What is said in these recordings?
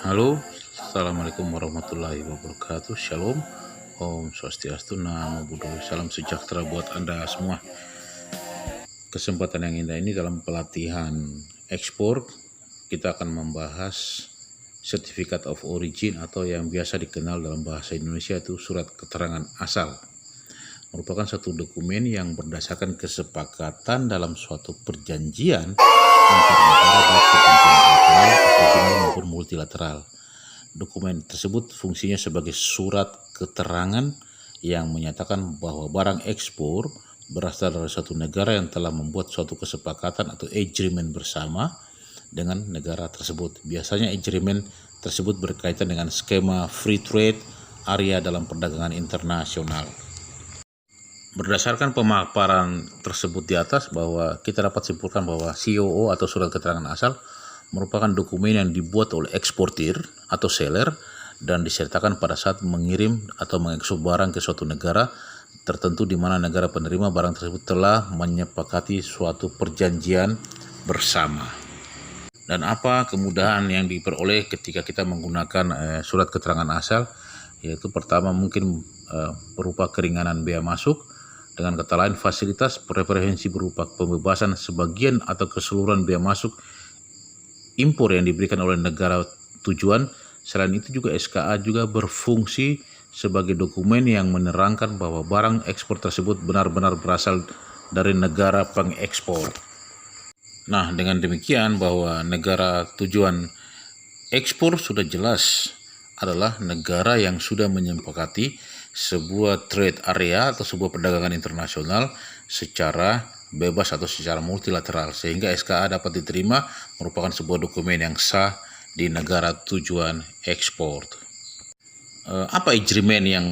Halo, Assalamualaikum warahmatullahi wabarakatuh. Shalom, Om Swastiastu, Namo Buddhaya, salam sejahtera buat Anda semua. Kesempatan yang indah ini dalam pelatihan ekspor, kita akan membahas Certificate of Origin atau yang biasa dikenal dalam bahasa Indonesia itu surat keterangan asal. Merupakan satu dokumen yang berdasarkan kesepakatan dalam suatu perjanjian antar negara baik kepentingan bilateral, regional maupun multilateral. Dokumen tersebut fungsinya sebagai surat keterangan yang menyatakan bahwa barang ekspor berasal dari suatu negara yang telah membuat suatu kesepakatan atau agreement bersama dengan negara tersebut. Biasanya agreement tersebut berkaitan dengan skema free trade area dalam perdagangan internasional. Berdasarkan pemaparan tersebut di atas, bahwa kita dapat simpulkan bahwa COO atau surat keterangan asal merupakan dokumen yang dibuat oleh eksportir atau seller dan disertakan pada saat mengirim atau mengekspor barang ke suatu negara tertentu di mana negara penerima barang tersebut telah menyepakati suatu perjanjian bersama. Dan apa kemudahan yang diperoleh ketika kita menggunakan surat keterangan asal? Yaitu pertama mungkin berupa keringanan bea masuk, dengan kata lain fasilitas preferensi berupa pembebasan sebagian atau keseluruhan bea masuk impor yang diberikan oleh negara tujuan. Selain itu juga SKA juga berfungsi sebagai dokumen yang menerangkan bahwa barang ekspor tersebut benar-benar berasal dari negara pengekspor. Nah, dengan demikian bahwa negara tujuan ekspor sudah jelas adalah negara yang sudah menyepakati sebuah trade area atau sebuah perdagangan internasional secara bebas atau secara multilateral, sehingga SKA dapat diterima merupakan sebuah dokumen yang sah di negara tujuan ekspor. Apa agreement yang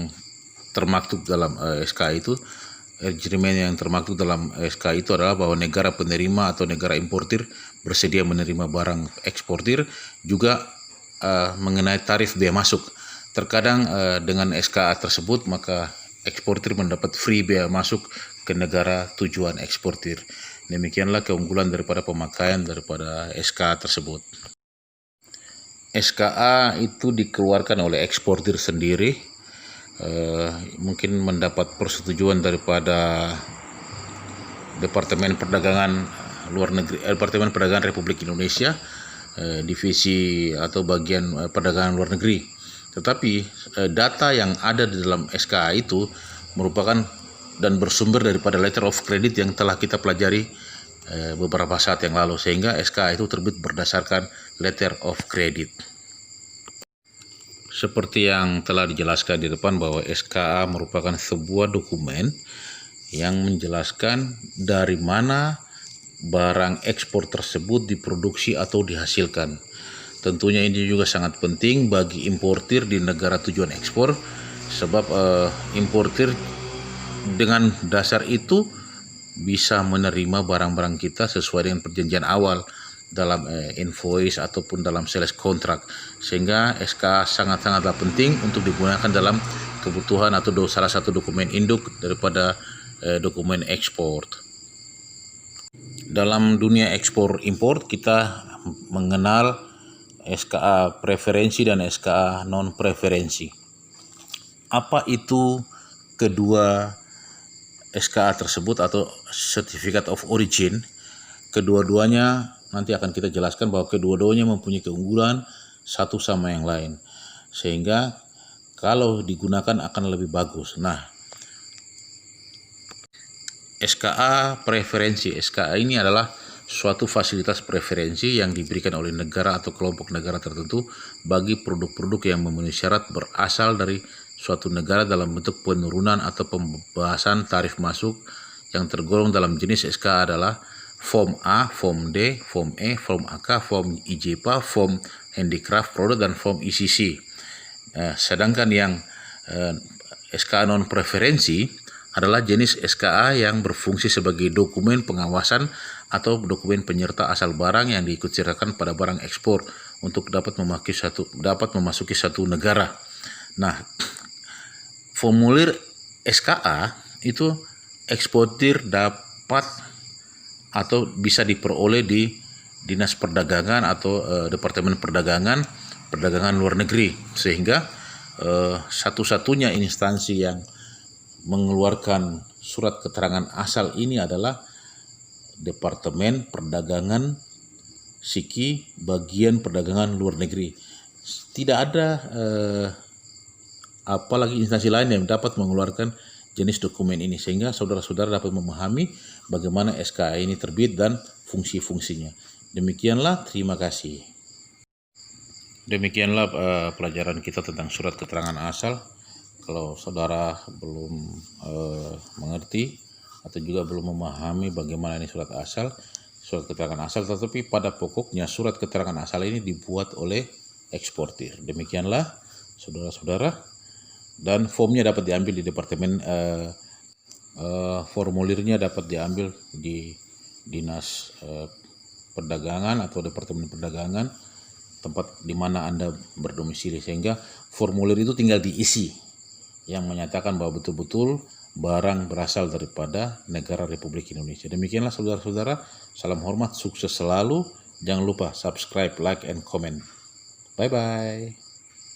termaktub dalam SKA itu? Agreement yang termaktub dalam SKA itu adalah bahwa negara penerima atau negara importir bersedia menerima barang eksportir, juga mengenai tarif bea masuk. Terkadang dengan SKA tersebut maka eksportir mendapat free bea masuk ke negara tujuan eksportir. Demikianlah keunggulan daripada pemakaian daripada SKA tersebut. SKA itu dikeluarkan oleh eksportir sendiri, mungkin mendapat persetujuan daripada Departemen Perdagangan Luar Negeri, Departemen Perdagangan Republik Indonesia, divisi atau bagian perdagangan luar negeri. Tetapi data yang ada di dalam SKA itu merupakan dan bersumber daripada letter of credit yang telah kita pelajari beberapa saat yang lalu, sehingga SKA itu terbit berdasarkan letter of credit. Seperti yang telah dijelaskan di depan bahwa SKA merupakan sebuah dokumen yang menjelaskan dari mana barang ekspor tersebut diproduksi atau dihasilkan. Tentunya ini juga sangat penting bagi importir di negara tujuan ekspor, sebab importir dengan dasar itu bisa menerima barang-barang kita sesuai dengan perjanjian awal dalam invoice ataupun dalam sales contract, sehingga SK sangat-sangatlah penting untuk digunakan dalam kebutuhan atau salah satu dokumen induk daripada dokumen ekspor. Dalam dunia ekspor impor kita mengenal SKA preferensi dan SKA non preferensi. Apa itu kedua SKA tersebut atau Certificate of Origin? Kedua-duanya nanti akan kita jelaskan bahwa kedua-duanya mempunyai keunggulan satu sama yang lain, sehingga kalau digunakan akan lebih bagus. Nah, SKA preferensi. SKA ini adalah suatu fasilitas preferensi yang diberikan oleh negara atau kelompok negara tertentu bagi produk-produk yang memenuhi syarat berasal dari suatu negara dalam bentuk penurunan atau pembebasan tarif masuk yang tergolong dalam jenis SKA adalah Form A, Form D, Form E, Form AK, Form IJPA, Form Handicraft Product, dan Form ECC. Sedangkan yang SKA non preferensi adalah jenis SKA yang berfungsi sebagai dokumen pengawasan atau dokumen penyerta asal barang yang diikutsertakan pada barang ekspor untuk dapat memasuki satu negara. Nah, formulir SKA itu eksportir dapat atau bisa diperoleh di Dinas Perdagangan atau Departemen Perdagangan Perdagangan Luar Negeri, sehingga satu-satunya instansi yang mengeluarkan surat keterangan asal ini adalah Departemen Perdagangan SIKI bagian perdagangan luar negeri. Tidak ada apalagi instansi lain yang dapat mengeluarkan jenis dokumen ini, sehingga saudara-saudara dapat memahami bagaimana SKA ini terbit dan fungsi-fungsinya. Demikianlah, terima kasih. Demikianlah pelajaran kita tentang surat keterangan asal. Kalau saudara belum mengerti atau juga belum memahami bagaimana ini surat keterangan asal, tetapi pada pokoknya surat keterangan asal ini dibuat oleh eksportir. Demikianlah saudara-saudara, dan formnya dapat diambil di departemen formulirnya dapat diambil di Dinas Perdagangan atau Departemen Perdagangan tempat di mana Anda berdomisili, sehingga formulir itu tinggal diisi yang menyatakan bahwa betul-betul barang berasal daripada negara Republik Indonesia. Demikianlah saudara-saudara, salam hormat, sukses selalu. Jangan lupa subscribe, like, and comment. Bye-bye.